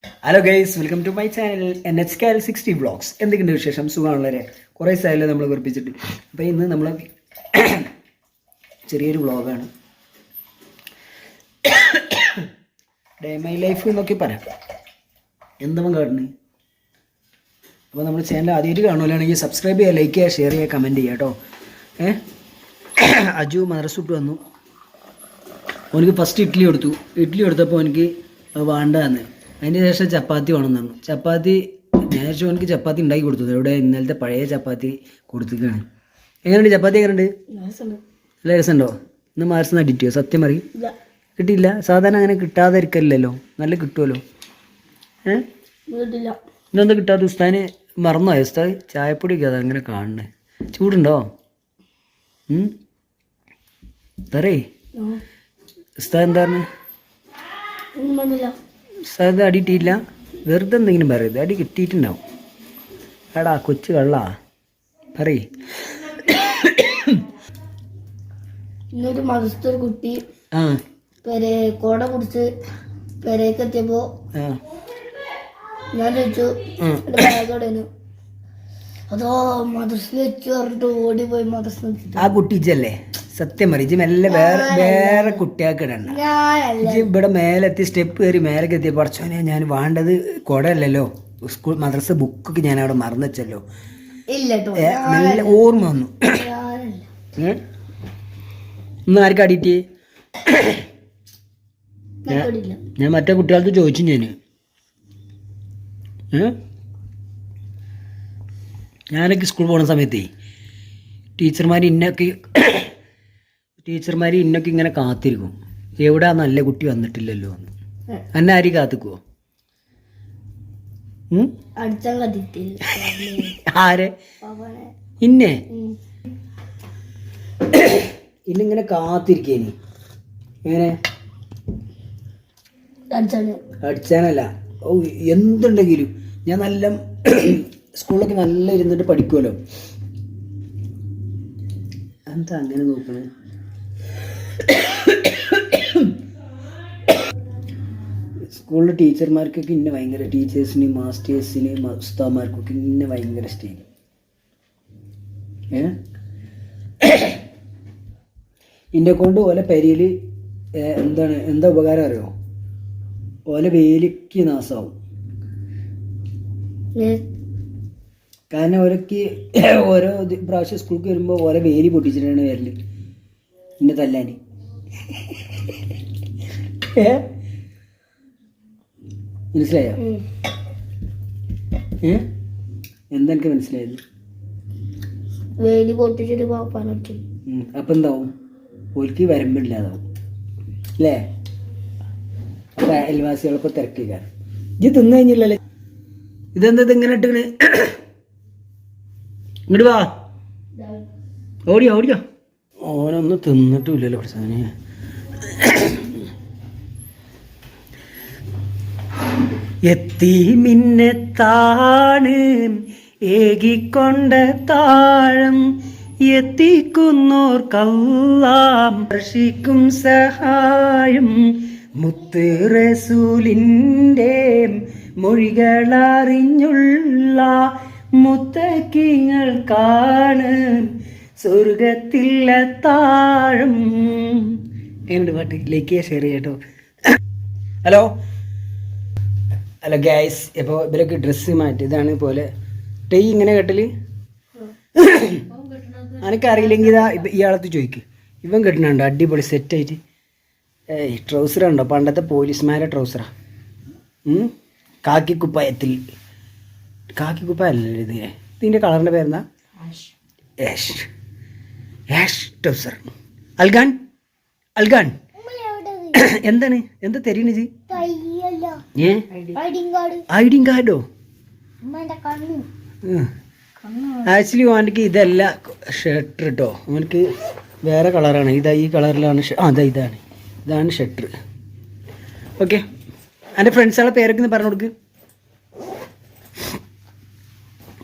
Hello guys, welcome to my channel NHKL60 vlogs. എന്തൊക്കെയുണ്ട് വിശേഷം? സുഖമാണല്ലേ? കുറേ സ്ഥലം നമ്മൾ വെറുപ്പിച്ചിട്ട്. അപ്പോൾ ഇന്ന് നമ്മൾ ചെറിയൊരു വ്ളോഗാണ്. ഡേ മൈ ലൈഫ് എന്നൊക്കെ പറയാം. എന്താ കാണുന്നത്? അപ്പോൾ നമ്മൾ ചാനൽ ആദ്യമായിട്ട് കാണുകയാണെങ്കിൽ സബ്സ്ക്രൈബ് ചെയ്യുക, ലൈക്ക് ചെയ്യുക, ഷെയർ ചെയ്യുക, കമൻറ്റ് ചെയ്യുക കേട്ടോ. അജു മദ്രസ വിട്ട് വന്നു. അവനക്ക് ഫസ്റ്റ് ഇഡ്ഡലി കൊടുത്തപ്പോൾ എനിക്ക് വേണ്ടതെന്ന്. അതിന് ശേഷം ചപ്പാത്തി വേണമെന്നാണ്. ചപ്പാത്തി നേരത്തെ എനിക്ക് ചപ്പാത്തി ഉണ്ടാക്കി കൊടുത്തത്. ഇവിടെ ഇന്നലത്തെ പഴയ ചപ്പാത്തി കൊടുത്തിട്ടാണ്. എങ്ങനെയുണ്ട് ചപ്പാത്തി? എങ്ങനെയുണ്ട്? നല്ല രസമുണ്ടോ? ഇന്ന് മാർച്ച് അടിറ്റോ? സത്യം പറയും, കിട്ടിയില്ല. സാധാരണ അങ്ങനെ കിട്ടാതെ ഇരിക്കല്ലോ, നല്ല കിട്ടുമല്ലോ. ഇന്നെന്താ കിട്ടാത്ത? ഉസ്താന് മറന്നോ? ഉസ്താദ് ചായപ്പൊടി ഒക്കെ അതാ അങ്ങനെ കാണണേ. ചൂടുണ്ടോ? പറയേ ഉസ്താദ് എന്താ പറഞ്ഞ? ഉസ്താദ് അടി കിട്ടിയില്ല. വെറുതെ എന്തെങ്കിലും പറയരുത്, അടി കിട്ടിയിട്ടുണ്ടാവും. എടാ കൊച്ചു കള്ളാ, പറയേ. ഇന്നൊരു മതസ്ഥ കുട്ടി കോട കുടിച്ച് പെരേക്ക് എത്തിയപ്പോ ഞാൻ ചോദിച്ചു ബാഗോടേനു. അതോ മദ്രസ വെച്ച് പറഞ്ഞിട്ട് ഓടിപ്പോയി മദ്രസ. ആ കുട്ടിച്ചല്ലേ? സത്യം പറയും, മെല്ലെ വേറെ കുട്ടിയാൾക്ക് ഇടണ്ട. ഇവിടെ മേലെത്തി സ്റ്റെപ്പ് കയറി മേലേക്ക് എത്തിയ പഠിച്ചോനെ, ഞാൻ വേണ്ടത് കുടയല്ലല്ലോ, സ്കൂൾ മദ്രസ ബുക്കൊക്കെ ഞാൻ അവിടെ മറന്നു വെച്ചല്ലോ. നല്ല ഓർമ്മ വന്നു. ഇന്ന് ആർക്കും അടിയിട്ട്? ഞാൻ മറ്റേ കുട്ടികൾക്ക് ചോദിച്ചു. ഞാനൊക്കെ സ്കൂൾ പോകുന്ന സമയത്തേ ടീച്ചർമാർ ഇന്നൊക്കെ ഇങ്ങനെ കാത്തിരിക്കും, എവിടാ നല്ല കുട്ടി വന്നിട്ടില്ലല്ലോ എന്ന്. എന്നെ ആരും കാത്തിക്കുവോ? ആരെ? ഇന്നിങ്ങനെ കാത്തിരിക്കേനി. എങ്ങനെ അടിച്ചാനല്ല, ഓ എന്തുണ്ടെങ്കിലും ഞാൻ നല്ല സ്കൂളിലൊക്കെ നല്ല ഇരുന്നിട്ട് പഠിക്കുമല്ലോ. എന്താ അങ്ങനെ നോക്കണേ? സ്കൂളിലെ ടീച്ചർമാർക്കൊക്കെ ഇന്നെ ഭയങ്കര, ടീച്ചേഴ്സിന്, മാസ്റ്റേഴ്സിന്, ഉസ്താദ്മാർക്കൊക്കെ ഇന്നെ ഭയങ്കര ഇഷ്ടമായി. ഇന്നെ കൊണ്ട് ഓലെ പെരിയിൽ എന്താ ഉപകാരം അറിയോ? ഓലെ വേലിക്ക് നാശമാവും. കാരണം ഓരൊക്കെ ഓരോ പ്രാവശ്യം സ്കൂൾക്ക് വരുമ്പോൾ ഓരോ വേലി പൊട്ടിച്ചിട്ടാണ് വരല് എന്നെ തല്ലാൻ. മനസ്സിലായോ? എന്താ എനിക്ക് മനസ്സിലായത്? വേലി പൊട്ടിച്ചിട്ട് അപ്പം എന്താവും? ഓൽക്ക് വരമ്പില്ലാതാവും അല്ലേ? അപ്പം അയൽവാസികളൊക്കെ തിരക്കിക്കാൻ. ഇത് തിന്നു കഴിഞ്ഞില്ലല്ലേ? ഇതെന്താ ഇങ്ങനെ ഇട്ടിങ്ങനെ? ഇങ്ങോട്ട് വാ, ഓടിയോ. ഓനൊന്നും തിന്നിട്ടുമില്ലല്ലോ പ്രസാദനെ. എത്തി മിന്നത്താണ് ഏകിക്കൊണ്ട താഴം, എത്തിക്കുന്നോർക്കെല്ലാം വർഷിക്കും സഹായം. മുത്ത് റസൂലിൻ്റെ മൊഴികളറിഞ്ഞുള്ള മുത്തക്കിങ്ങൾക്കാണ് സ്വർഗത്തിലെ താഴം. എങ്ങനെയുണ്ട് പാട്ട്? ലൈക്ക് ചെയ്യുക, ഷെയർ ചെയ്യാട്ടോ. ഹലോ ഗൈസ്, ഇപ്പോൾ ഇവരൊക്കെ ഡ്രസ്സ് മാറ്റി. ഇതാണ് പോലെ ടൈ ഇങ്ങനെ കെട്ടല്. എനിക്കറിയില്ലെങ്കിൽ ഇതാ ഇയാളത്ത് ചോദിക്കും. ഇവൻ കെട്ടണുണ്ടോ? അടിപൊളി സെറ്റായിട്ട്. ട്രൗസറുണ്ടോ? പണ്ടത്തെ പോലീസ്മാരെ ട്രൗസറാ. കാക്കിക്കുപ്പായത്തിൽ. കാക്കിക്കുപ്പായല്ലേ ഇത്? ഇതിൻ്റെ കളറിൻ്റെ പേരെന്താ? Ash trouser. അൽഗാൻ എന്താണ്? എന്താ തരീണത്? ഐഡിങ് കാർഡോ? ആക്ച്വലി അവനക്ക് ഇതല്ല ഷർട്ട് കേട്ടോ, അവനക്ക് വേറെ കളറാണ്. ഈ കളറിലാണ്. ഇതാണ് ഷർട്ട്. ഓക്കെ, എൻ്റെ ഫ്രണ്ട്സുകളെ പേരൊക്കെ ഒന്ന് പറഞ്ഞു കൊടുക്ക്.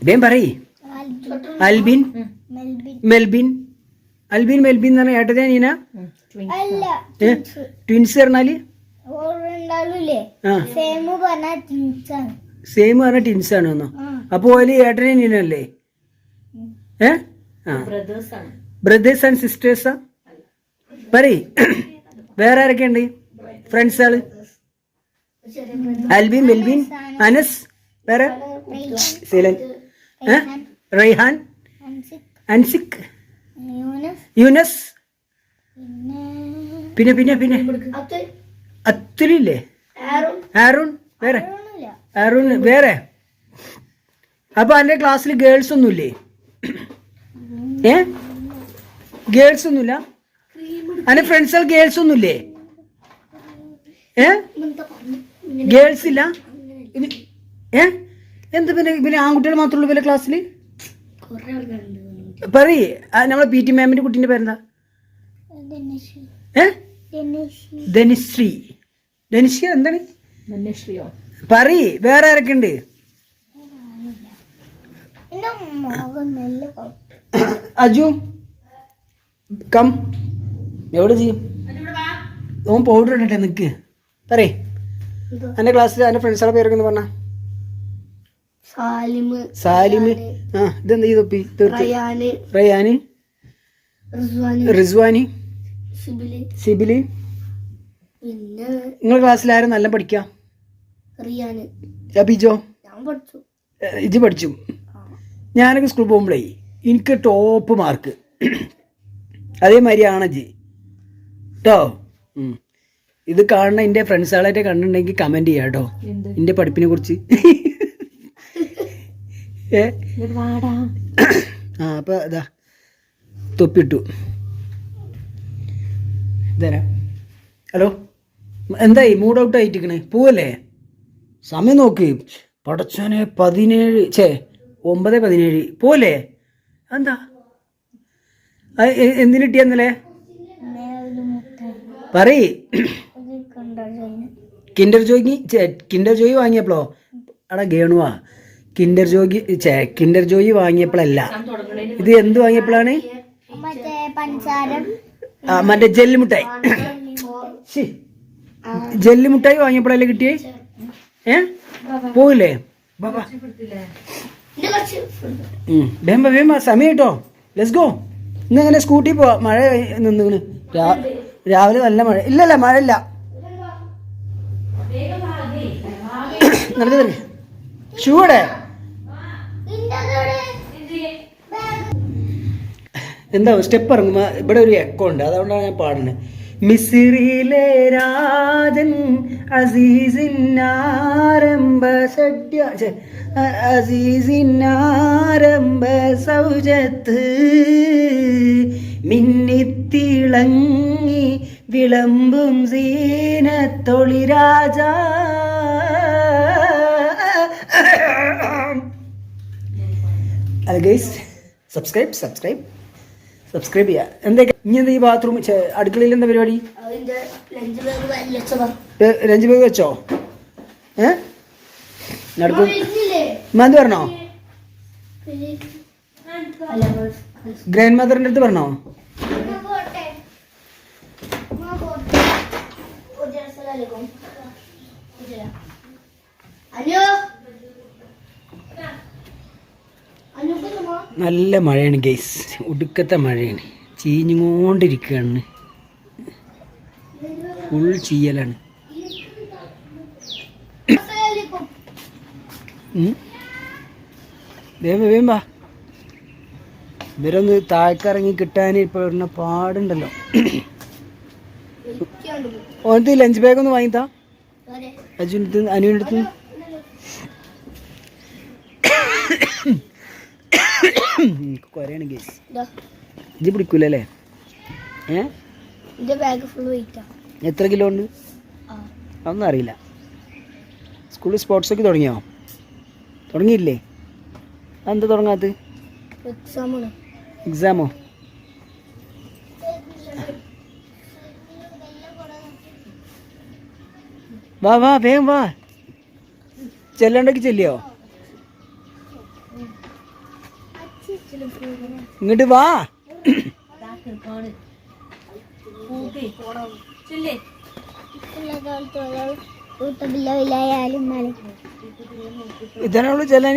വേം പറയ്. മെൽബിൻ എന്ന് പറഞ്ഞാൽ ഏട്ടതേ നീന? ട്വിൻസ് പറഞ്ഞാല് ഉണ്ടാവില്ലേ ആ സെയിം പറഞ്ഞ ടിൻസാണ്. സെയിം പറഞ്ഞ ടിൻസ് ആണ് എന്നോ? അപ്പൊ ഓല് ഏട്ടനെ നീനല്ലേ? ഏ ആ ബ്രദേഴ്സ് ആൻഡ് സിസ്റ്റേഴ്സാ? പറയ്. വേറെ ആരൊക്കെ ഉണ്ട് ഫ്രണ്ട്സുകള്? ആൽവിൻ, മെൽവിൻ, അനസ്, വേറെ സീലൻ, റൈഹാൻ, അൻസിക്, യൂനസ്, പിന്നെ പിന്നെ പിന്നെ അത്തുലില്ലേ? ആരുൺ, വേറെ ആരുൺ, വേറെ. അപ്പൊ എന്റെ ക്ലാസ്സിൽ ഗേൾസ് ഒന്നുമില്ലേ? ഗേൾസ് ഒന്നുമില്ല? അന്റെ ഫ്രണ്ട്സുകൾ ഗേൾസ് ഒന്നുമില്ലേ? ഗേൾസ് ഇല്ല? എന്ത് പിന്നെ പിന്നെ ആൺകുട്ടികൾ മാത്രമേ ഉള്ളൂ ക്ലാസ്സിൽ? പറയ്. നമ്മളെ പി ടി മാമിന്റെ കുട്ടീന്റെ പേരെന്താ? ധനുശ്രീ. ധനുശ്രീ എന്താണ് പറയ്. വേറെ ആരൊക്കെ ഉണ്ട്? അജു കം. എവിടെ ചെയ്യും? ഓൻ പൗഡർ ഇടട്ടെ നിക്ക്. പറയ്. എന്റെ ക്ലാസ്സിൽ എന്റെ ഫ്രണ്ട്സുടെ പേരൊക്കെ ഒന്ന് പറഞ്ഞ. സാലിമ്. ആ ഇതെന്താ ഈ തൊപ്പി? റയാന്, റിസ്വാനി, സിബില്. നിങ്ങളുടെ ക്ലാസ്സിൽ ആരും നല്ല പഠിക്കാം? അബിജോ? ഇജ് പഠിച്ചു? ഞാനൊക്കെ സ്കൂളിൽ പോകുമ്പോഴേ എനിക്ക് ടോപ്പ് മാർക്ക്. അതേമാതിരി ആണജി കേട്ടോ. ഇത് കാണുന്ന എൻ്റെ ഫ്രണ്ട്സുകളായിട്ട് കണ്ടിട്ടുണ്ടെങ്കിൽ കമന്റ് ചെയ്യാം കേട്ടോ എൻ്റെ പഠിപ്പിനെ കുറിച്ച്. ആ അപ്പൊ ഇതാ തൊപ്പിട്ടു. ഇതരാ. ഹലോ, എന്തായി? മൂഡ് ഔട്ട് ആയിട്ടിരിക്കണേ? പോവല്ലേ? സമയം നോക്ക്. പടച്ചോനെ 9:17 പോലെ. എന്താ എന്തിന് കിട്ടിയെന്നല്ലേ പറയ്. കിൻഡർ ജോയി വാങ്ങിയപ്പോഴോ? എടാ ഗേണുവാ, കിൻഡർ ജോയി വാങ്ങിയപ്പോഴല്ല, ഇത് എന്ത് വാങ്ങിയപ്പോഴാണ്? മറ്റേ ജെല്ലുമുട്ടായി. ജെല്ലുമുട്ടായി വാങ്ങിയപ്പോഴല്ലേ കിട്ടിയേ? പോവില്ലേ? വേമ്പ സമയം കേട്ടോ. Let's go. ഇന്ന് എങ്ങനെ സ്കൂട്ടി പോവാ? മഴ നിന്നിങ്ങനെ രാവിലെ നല്ല മഴ. ഇല്ലല്ല മഴയില്ല. നടക്ക് നടക്ക്. ഷൂടെ എന്താ സ്റ്റെപ്പ് ഇറങ്ങുമ്പോ ഇവിടെ ഒരു എക്കോ ഉണ്ട്, അതുകൊണ്ടാണ് ഞാൻ പാടുന്നത്. മിസ്രിയിലെ രാജൻ അസീസിനാരംഭ സൗജത്ത് മിന്നിത്തിളങ്ങി വിളമ്പും സീനത്തൊളി രാജ. ഗൈസ് സബ്സ്ക്രൈബ് ചെയ്യാ. എന്തൊക്കെ ഇനി എന്താ ഈ ബാത്റൂം അടുക്കളയിൽ എന്താ പരിപാടി? ലഞ്ച് ബാഗ് വെച്ചോ? നടക്കും. മന്ത് പറഞ്ഞോ? ഗ്രാൻഡ് മദറിന്റെ അടുത്ത് പറഞ്ഞോ? നല്ല മഴയാണ് ഗൈസ്, ഒടുക്കത്തെ മഴയാണ്. ചീഞ്ഞുകൊണ്ടിരിക്കുകയാണ്, ഫുൾ ചീയലാണ്. വേമ്പ ഇവരൊന്ന് താഴ്ക്കിറങ്ങി കിട്ടാൻ ഇപ്പോൾ പറഞ്ഞ പാടുണ്ടല്ലോ. ഓനത്ത് ലഞ്ച് ബാഗ് ഒന്ന് വാങ്ങിത്താ അജുവിൻ്റെ അനുവിൻ്റെ അടുത്ത്. കൊറയാണ് ഗേസ്. ഇത് പിടിക്കൂലല്ലേ? എത്ര കിലോ ഉണ്ട് അതൊന്നും അറിയില്ല. സ്കൂളിൽ സ്പോർട്സൊക്കെ തുടങ്ങിയോ? തുടങ്ങിയില്ലേ? അതെന്താ തുടങ്ങാത്ത? എക്സാമോ? വാ വേഗം വാ. ചെല്ലണ്ടൊക്കെ ചെല്ലിയോ? ഇങ്ങോട്ട് വാ. ഇതനുള്ള ചെല്ലാൻ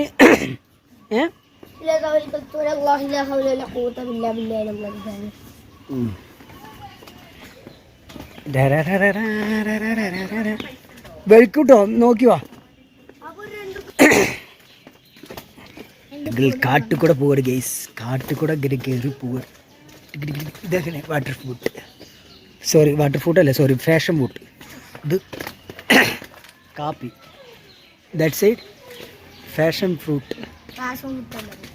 വെളിക്കൂട്ടോ നോക്കി വാ. കാട്ടിൽ പോവുക ഗെയ്സ്, കാട്ടിൽ കൂടെ കയറി പോവുക. ഇതങ്ങനെ വാട്ടർ ഫ്രൂട്ട് അല്ല സോറി ഫാഷൻ ഫ്രൂട്ട്. ഇത് കാപ്പി, ദാറ്റ് സൈഡ് ഫാഷൻ ഫ്രൂട്ട്,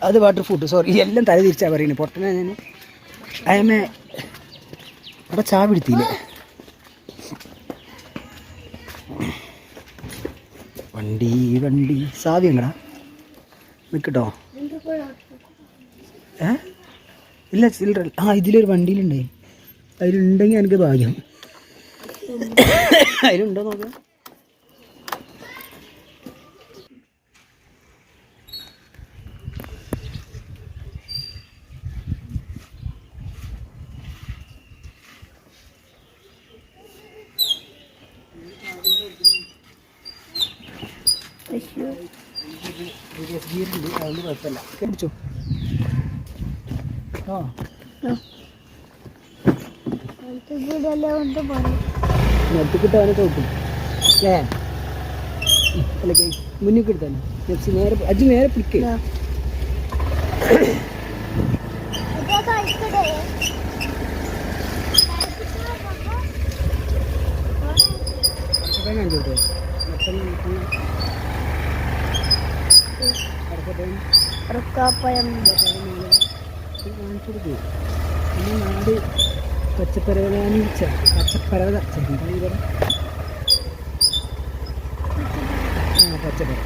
അത് വാട്ടർ ഫ്രൂട്ട്. സോറി എല്ലാം തല തിരിച്ചാ പറയുന്നത്. പൊട്ടന ഞാൻ അയമേ അവിടെ ചാ പിടുത്തിയില്ല. വണ്ടി സാവി എങ്ങടാ നിൽക്കട്ടോ? ഇല്ല ചില്ലറ. ഇതിലൊരു വണ്ടിയിലുണ്ടേ, അതിലുണ്ടെങ്കിൽ എനിക്ക് ഭാഗ്യം. അതിലുണ്ടോ നോക്കാം. അതുകൊണ്ട് കുഴപ്പമില്ല. പിടിച്ചോ. നെറ്റിക്കിട്ടാണ് തോക്കും അല്ലേ? അല്ല മുന്നിൽ കിട്ടാൻ നേരെ അജ് നേരെ പിടിക്കുക. നാട് പച്ചപ്പരവലാനിച്ച പച്ചപ്പരവല പച്ചപ്പര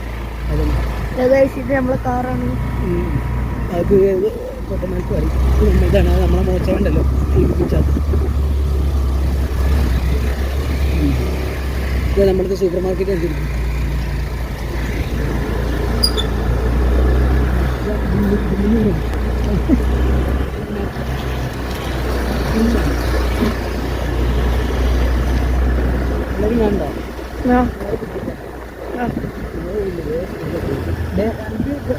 അത് നമ്മളെ കാറാണ്. അത് പൊട്ടന്മാർക്ക് പറയും നമ്മളിതാണ്, നമ്മളെ മോശമുണ്ടല്ലോ തീപിടിച്ചാൽ. ഇത് നമ്മളത്തെ സൂപ്പർ മാർക്കറ്റ് അനുസരിക്കും. ഞാനുണ്ടോ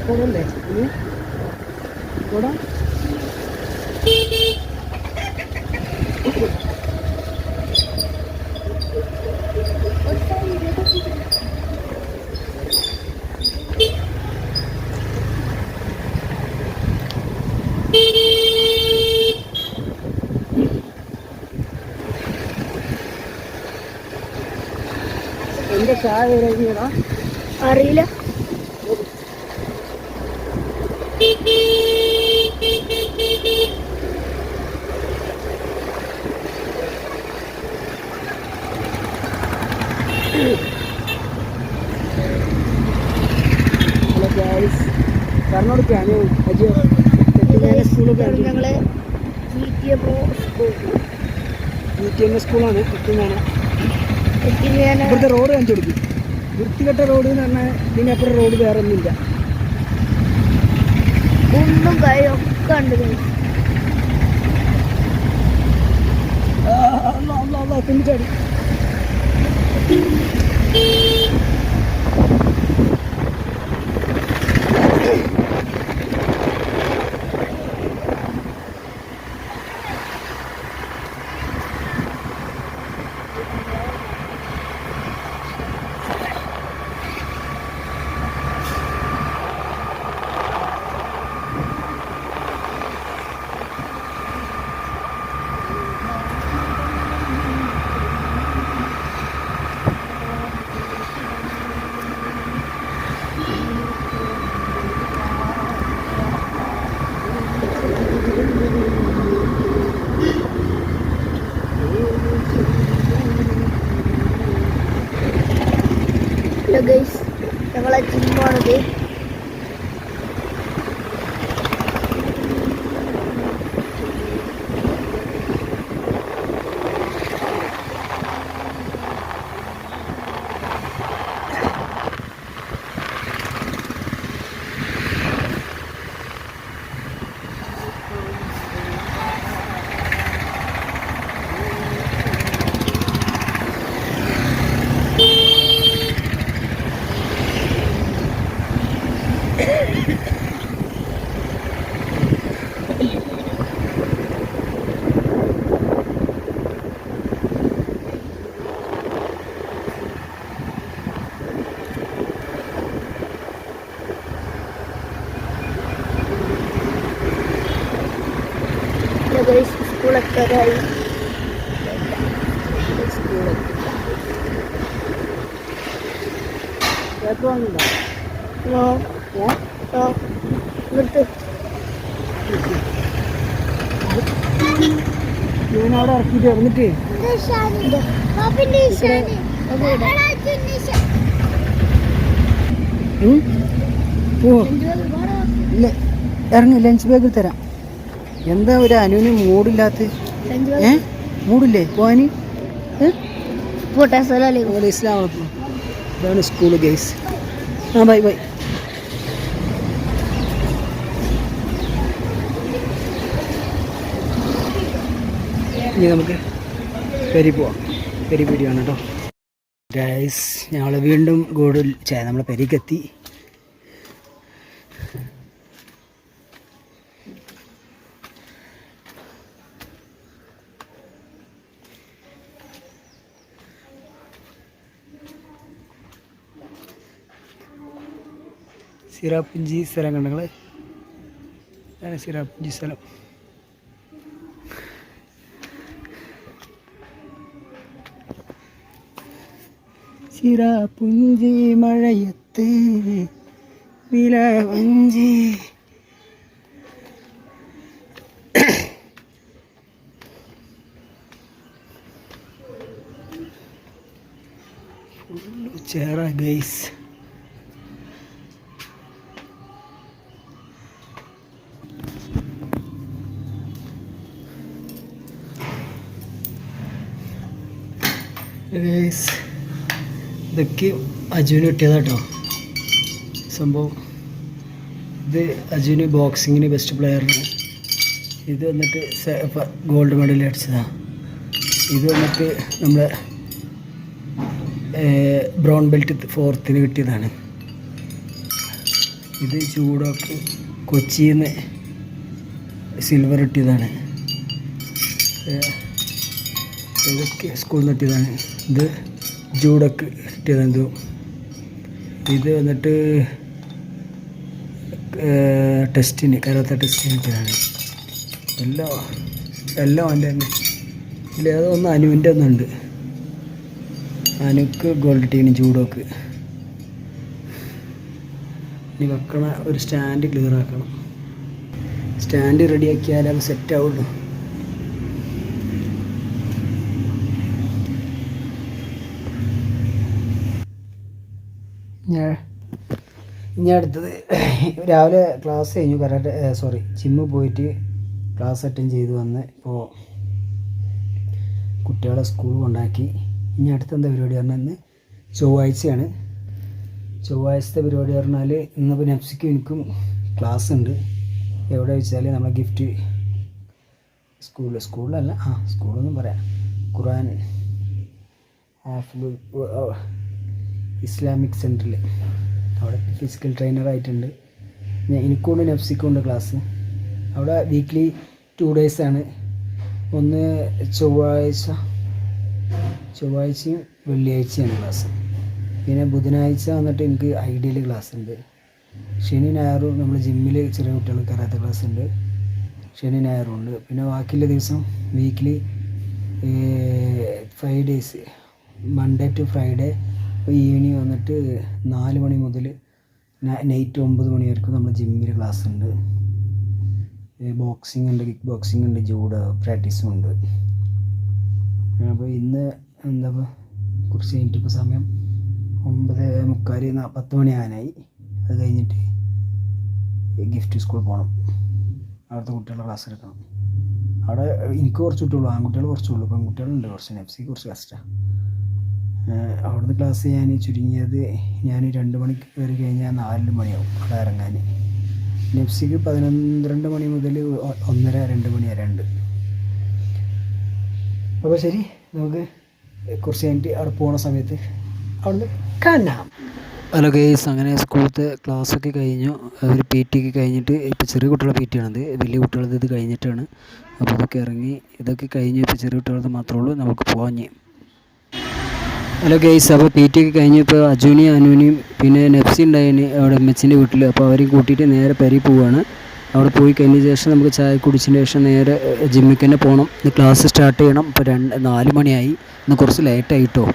കൂടല്ലേ കൂടാ? എന്റെ ചായ ഇറങ്ങിയടാ അറിയില്ല. പറഞ്ഞോടുക്കാണ് ഞങ്ങള് സ്കൂളാണ്. ഇവിടുത്തെ റോഡ് കാണിച്ചു കൊടുക്കും. വൃത്തികെട്ട റോഡ് എന്ന് പറഞ്ഞാൽ ഇതിനപ്പുറം റോഡ് വേറെ ഒന്നുമില്ല. ഒന്നും ഒക്കെ ഉണ്ട്. പിന്നിച്ചാടി ഞങ്ങളെ ജിമ്മാണിത്. എത്രക്കാരായി പേപ്പർ വാങ്ങിണ്ടോ? നോ നോ നിർത്ത് ഞാൻ അവിടെ ഇറക്കിയിട്ട് ഇറങ്ങിട്ട് ഇല്ല ഇറങ്ങി ലഞ്ച് ബാഗ് തരാം. എന്താ ഒരു അനുവിന് മൂടില്ലാത്ത മൂടില്ലേ പോവാന്? പോട്ടെ സലാലേക്കും ഇസ്ലാമലൈക്കും. ഇതാണ് സ്കൂള് ഗൈസ്. ആ ബൈ ബൈ. ഇനി നമുക്ക് പെരി പോവാം. പെരി പേടിയാണ് കേട്ടോ ഗൈസ്. ഞങ്ങൾ വീണ്ടും നമ്മളെ പെരിക്കെത്തി. സിറാപ്പുഞ്ചി സ്ഥലം കണ്ടങ്ങൾ. അതാണ് സിറാപ്പുഞ്ചി സ്ഥലം. സിറാപ്പുഞ്ചി മഴയത്ത് വിലവഞ്ചി. Full ചേറ guys. ഇതൊക്കെ അജുവിന് കിട്ടിയതാട്ടോ സംഭവം. ഇത് അജുവിന് ബോക്സിങ്ങിന് ബെസ്റ്റ് പ്ലെയറിന്. ഇത് വന്നിട്ട് ഗോൾഡ് മെഡൽ അടിച്ചതാണ്. ഇത് വന്നിട്ട് നമ്മളെ ബ്രൗൺ ബെൽറ്റ് 4th കിട്ടിയതാണ്. ഇത് ജൂഡോക്ക് കൊച്ചിയിൽ നിന്ന് സിൽവർ കിട്ടിയതാണ്. ഇതൊക്കെ സ്കൂളിൽ നിന്ന് കിട്ടിയതാണ്. ഇത് ജൂഡോക്ക് കിട്ടിയതാണ്. ഇത് വന്നിട്ട് ടെസ്റ്റിന് കരാത്ത ടെസ്റ്റിന് കിട്ടിയതാണ്. എല്ലാം അവൻ്റെ തന്നെ. ഇതിലേതോ ഒന്ന് അനുവിൻ്റെ ഒന്നുണ്ട്. അനുക്ക് ഗോൾഡ് കിട്ടിയാണ് ജൂഡോക്ക്. ഇനി വെക്കണ ഒരു സ്റ്റാൻഡ് ക്ലിയർ ആക്കണം. സ്റ്റാൻഡ് റെഡിയാക്കിയാലേ അത് സെറ്റ് ആവുള്ളൂ. ഇനി അടുത്തത് രാവിലെ ക്ലാസ് കഴിഞ്ഞു. ജിമ്മിൽ പോയിട്ട് ക്ലാസ് അറ്റൻഡ് ചെയ്ത് വന്ന് ഇപ്പോൾ കുട്ടികളെ സ്കൂൾ കൊണ്ടാക്കി. ഇനി അടുത്ത എന്താ പരിപാടി പറഞ്ഞാൽ ഇന്ന് ചൊവ്വാഴ്ചയാണ്. ചൊവ്വാഴ്ചത്തെ പരിപാടി പറഞ്ഞാൽ ഇന്നിപ്പോൾ നെപ്സിക്കും എനിക്കും ക്ലാസ് ഉണ്ട്. എവിടെ വെച്ചാൽ നമ്മളെ ഗിഫ്റ്റ് സ്കൂളിലല്ല സ്കൂളൊന്നും പറയാം, ഖുർആൻ ഇസ്ലാമിക് സെൻറ്ററിൽ അവിടെ ഫിസിക്കൽ ട്രെയിനറായിട്ടുണ്ട്. എനിക്കുണ്ട് നെഫ്സിക്കുണ്ട് ക്ലാസ്. അവിടെ വീക്ക്ലി 2 days ആണ്. ഒന്ന് ചൊവ്വാഴ്ചയും വെള്ളിയാഴ്ചയാണ് ക്ലാസ്. പിന്നെ ബുധനാഴ്ച വന്നിട്ട് എനിക്ക് ഐഡിയൽ ക്ലാസ് ഉണ്ട്. ശനി ഞായറും നമ്മൾ ജിമ്മിൽ ചെറിയ കുട്ടികൾക്ക് കരാത്ത ക്ലാസ് ഉണ്ട്. ശനി ഞായറും ഉണ്ട്. പിന്നെ ബാക്കിയുള്ള ദിവസം weekly 5 days Monday to Friday evening വന്നിട്ട് 4 മണി മുതൽ നൈറ്റ് 9 മണി വരെക്കും നമ്മൾ ജിമ്മിൽ ക്ലാസ് ഉണ്ട്. ബോക്സിംഗ് ഉണ്ട്, കിക്ക് ബോക്സിംഗ് ഉണ്ട്, ജൂഡോ പ്രാക്ടീസും ഉണ്ട്. അപ്പോൾ ഇന്ന് എന്താ കുറച്ച് കഴിഞ്ഞിട്ട് ഇപ്പോൾ സമയം 9:45 10 മണി ആകാനായി. അത് കഴിഞ്ഞിട്ട് ഗിഫ്റ്റ് സ്കൂളിൽ പോകണം. അവിടുത്തെ കുട്ടികളുടെ ക്ലാസ് എടുക്കണം. അവിടെ എനിക്ക് കുറച്ച് കുട്ടികളുള്ളൂ, ആൺകുട്ടികൾ കുറച്ചുള്ളൂ, പെൺകുട്ടികളുണ്ട് കുറച്ച്. നെഫ്സിക്ക് കുറച്ച് കഷ്ടമാണ്. അവിടുന്ന് ക്ലാസ് ചെയ്യാൻ ചുരുങ്ങിയത് ഞാൻ 2 മണിക്ക് കയറി കഴിഞ്ഞാൽ 4 മണിയാവും അവിടെ ഇറങ്ങാൻ. നെഫ്സിക്ക് 12 മണി മുതൽ 1:30-2 മണി വരെ ഉണ്ട്. അപ്പോൾ ശരി, നമുക്ക് കുറച്ച് കഴിഞ്ഞിട്ട് അവിടെ പോകുന്ന സമയത്ത് അവിടുന്ന് കാണാം. ഹലോ ഗൈസ്, അങ്ങനെ സ്കൂളത്തെ ക്ലാസ്സൊക്കെ കഴിഞ്ഞു. അവർ PT ഒക്കെ കഴിഞ്ഞിട്ട് ഇപ്പോൾ ചെറിയ കുട്ടികളുടെ PT ആണത്, വലിയ കുട്ടികളത് ഇത് കഴിഞ്ഞിട്ടാണ്. അപ്പോൾ ഇതൊക്കെ കഴിഞ്ഞ് ഇപ്പോൾ ചെറിയ കുട്ടികളത് മാത്രമേ ഉള്ളൂ. നമുക്ക് പോകാൻ. ഹലോ ഗൈസ്, അപ്പോൾ PT ഒക്കെ കഴിഞ്ഞ് ഇപ്പോൾ അജുവിനെയും അനുവിനെയും പിന്നെ നെഫ്സി ഉണ്ടായിന് അവിടെ എമ്മച്ചിൻ്റെ വീട്ടിൽ. അപ്പോൾ അവരെയും കൂട്ടിയിട്ട് നേരെ പെരി പോവുകയാണ്. അവിടെ പോയി കഴിഞ്ഞ ശേഷം നമുക്ക് ചായ കുടിച്ചതിന് ശേഷം നേരെ ജിമ്മിൽ തന്നെ പോകണം. ഇന്ന് ക്ലാസ് സ്റ്റാർട്ട് ചെയ്യണം. ഇപ്പോൾ 4 മണിയായി. ഇന്ന് കുറച്ച് ലേറ്റായിട്ടോ.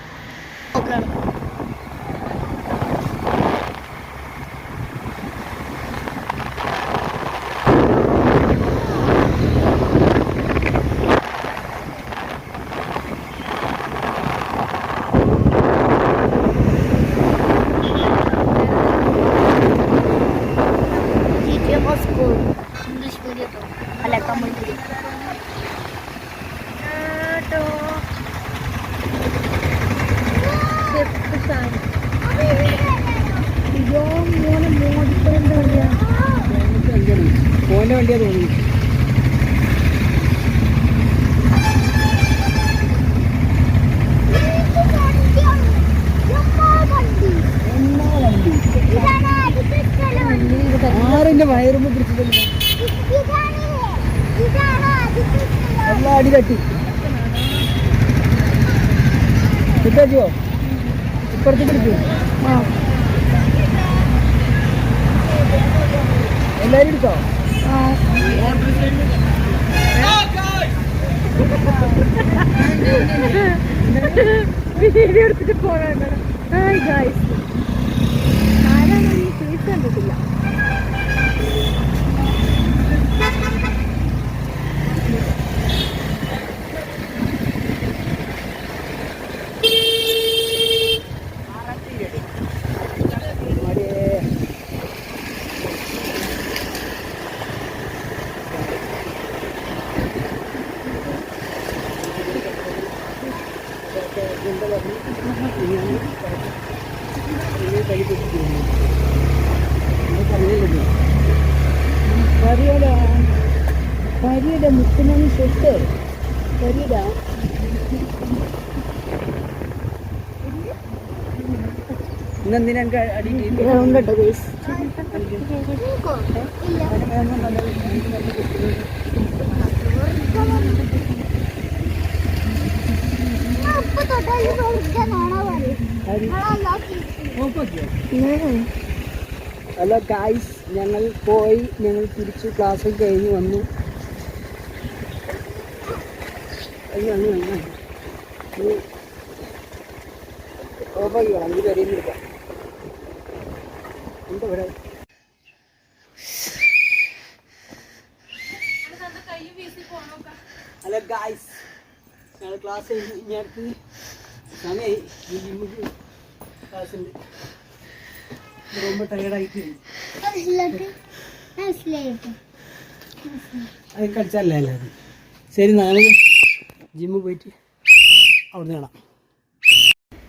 ഇംഗ്ലീഷ് മീഡിയം അല്ല തമിഴ് മീഡിയം. പോയിൻ്റെ വണ്ടിയാ തോന്നി. ആറിൻ്റെ വയറുമ്പ് പിടിച്ചിട്ടില്ല. എല്ലാ അടി തട്ടി കിട്ടോ ഇപ്പുറത്ത് പിടിക്കൂ. എല്ലാവരും എടുത്തോ? വീഡിയോ എടുത്തിട്ട് പോകാൻ. ഹായ് ഗായ്സ്, ആരാണ് ഈ ഫേസ് കണ്ടിട്ടില്ല. പരിയുടെ മുത്തുമണി ഷെട്ട് പരിയുടെ ഇന്നെന്തിനാ അടി ഉണ്ടോ ഗൈസ്? ഹലോ ഗായ്സ്, ഞങ്ങൾ പോയി, ഞങ്ങൾ തിരിച്ച് ക്ലാസ് കഴിഞ്ഞ് വന്നു. ഓഫാക്കി വേണം, ഇത് കരയിൽ എടുക്കാം. എന്താ ഇവിടെ ഹലോ ഗായ്സ്, ഞങ്ങൾ ക്ലാസ് കഴിഞ്ഞ് അടുത്ത് സമയമായി. ജിമ്മിക്ക് ക്ലാസ് ഉണ്ട്. ரொம்ப ടയർഡായിട്ട് അത് കളിച്ചല്ലേ അല്ലാതെ. ശരി, നാളെ ജിമ്മിൽ പോയിട്ട് അവിടെ കാണാം.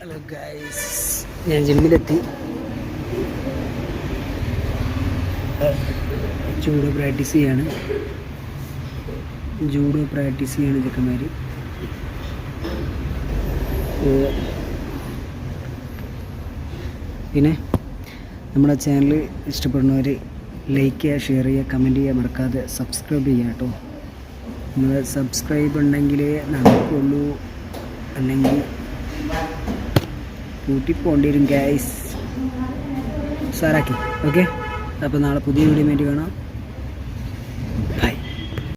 ഹലോ ഗൈസ്, ഞാൻ ജിമ്മിലെത്തി. ജൂഡോ പ്രാക്ടീസ് ചെയ്യാണ് ചെക്കന്മാർ. പിന്നെ നമ്മുടെ ചാനൽ ഇഷ്ടപ്പെടുന്നവർ ലൈക്ക് ചെയ്യുക, ഷെയർ ചെയ്യുക, കമൻറ്റ് ചെയ്യുക, മറക്കാതെ സബ്സ്ക്രൈബ് ചെയ്യുക കേട്ടോ. നിങ്ങൾ സബ്സ്ക്രൈബ് ഉണ്ടെങ്കിലേ നടക്കുള്ളൂ, അല്ലെങ്കിൽ കൂട്ടിപ്പോണ്ടി വരും ഗൈസ്. സാറാക്കി ഓക്കെ. അപ്പോൾ നാളെ പുതിയ വീഡിയോ വേണ്ടി കാണാം.